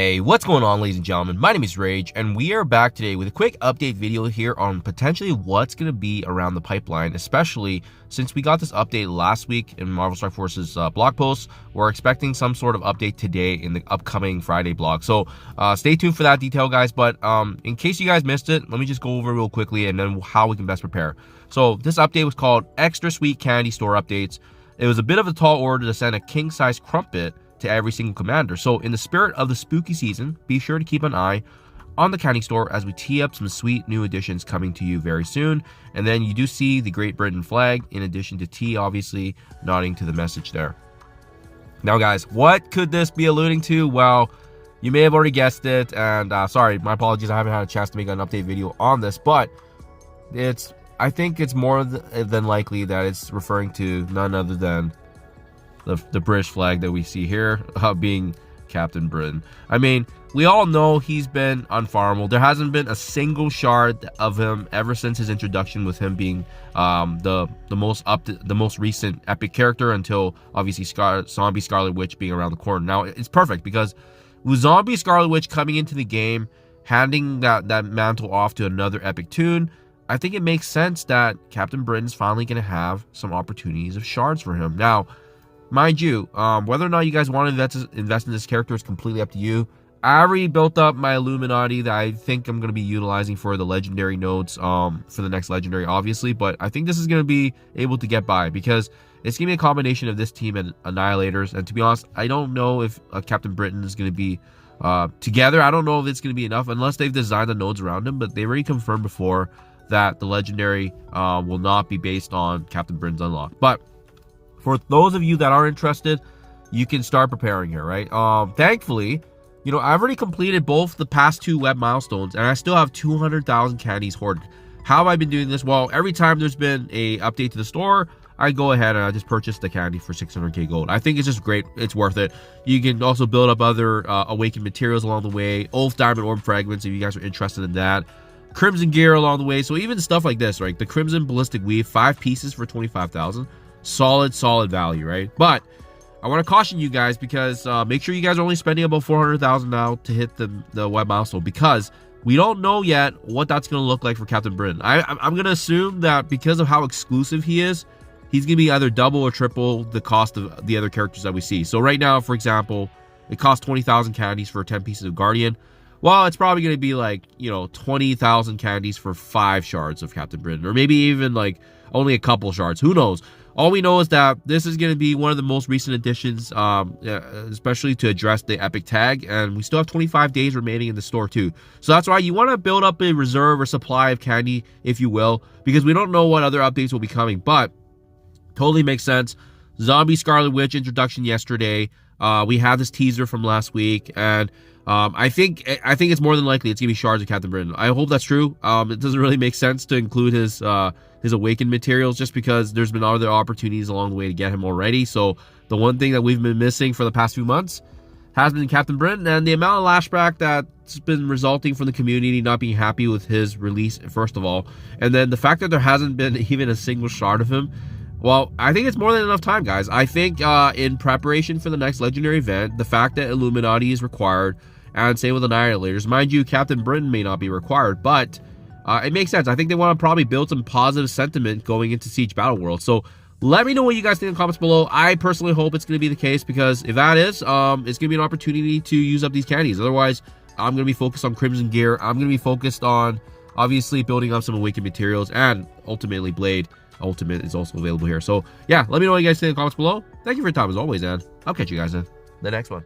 Hey, what's going on, ladies and gentlemen? My name is Rayge, and we are back today with a quick update video here on potentially what's going to be around the pipeline, especially since we got this update last week in Marvel Strike Force's blog post. We're expecting some sort of update today in the upcoming Friday blog. So stay tuned for that detail, guys. But in case you guys missed it, let me just go over real quickly and then how we can best prepare. So this update was called Extra Sweet Candy Store Updates. It was a bit of a tall order to send a king-size crumpet to every single commander. So in the spirit of the spooky season, be sure to keep an eye on the candy store as we tee up some sweet new additions coming to you very soon. And then you do see the Great Britain flag in addition to T, obviously nodding to the message there. Now guys, what could this be alluding to? Well, you may have already guessed it, and sorry, my apologies, I haven't had a chance to make an update video on this, but I think it's more than likely that it's referring to none other than the British flag that we see here, being Captain Britain. I mean, we all know he's been unfarmable. There hasn't been a single shard of him ever since his introduction, with him being the most recent epic character, until obviously Zombie Scarlet Witch being around the corner. Now it's perfect because with Zombie Scarlet Witch coming into the game, handing that mantle off to another epic toon, I think it makes sense that Captain Britain's finally going to have some opportunities of shards for him. Now, mind you, whether or not you guys want to invest in this character is completely up to you. I already built up my Illuminati that I think I'm going to be utilizing for the legendary nodes for the next legendary, obviously. But I think this is going to be able to get by because it's going to be a combination of this team and Annihilators. And to be honest, I don't know if Captain Britain is going to be together. I don't know if it's going to be enough unless they've designed the nodes around him. But they already confirmed before that the legendary will not be based on Captain Britain's unlock. But for those of you that are interested, you can start preparing here, right? Thankfully, you know, I've already completed both the past 2 web milestones, and I still have 200,000 candies hoarded. How have I been doing this? Well, every time there's been a update to the store, I go ahead and I just purchase the candy for 600k gold. I think it's just great. It's worth it. You can also build up other awakened materials along the way. Oath Diamond Orb fragments if you guys are interested in that. Crimson gear along the way. So even stuff like this, right? The Crimson Ballistic Weave, 5 pieces for 25,000. Solid value, right? But I want to caution you guys because make sure you guys are only spending about 400,000 now to hit the web milestone, because we don't know yet what that's going to look like for Captain Britain. I'm going to assume that because of how exclusive he is, he's going to be either double or triple the cost of the other characters that we see. So right now, for example, it costs 20,000 candies for 10 pieces of Guardian. Well, it's probably going to be like, you know, 20,000 candies for 5 shards of Captain Britain, or maybe even like only a couple shards. Who knows? All we know is that this is going to be one of the most recent additions, especially to address the epic tag, and we still have 25 days remaining in the store too. So that's why you want to build up a reserve or supply of candy, if you will, because we don't know what other updates will be coming, but totally makes sense. Zombie Scarlet Witch introduction yesterday. We have this teaser from last week, and I think it's more than likely it's gonna be shards of Captain Britain. I hope that's true. It doesn't really make sense to include his awakened materials, just because there's been other opportunities along the way to get him already. So the one thing that we've been missing for the past few months has been Captain Britain, and the amount of lashback that's been resulting from the community not being happy with his release, first of all, and then the fact that there hasn't been even a single shard of him. Well, I think it's more than enough time, guys. I think in preparation for the next legendary event, the fact that Illuminati is required, and same with Annihilators. Mind you, Captain Britain may not be required, but it makes sense. I think they want to probably build some positive sentiment going into Siege Battle World. So let me know what you guys think in the comments below. I personally hope it's going to be the case, because if that is, it's going to be an opportunity to use up these candies. Otherwise, I'm going to be focused on Crimson Gear. I'm going to be focused on, obviously, building up some awakened materials, and ultimately Blade Ultimate is also available here. So yeah, let me know what you guys think in the comments below. Thank you for your time as always, and I'll catch you guys in the next one.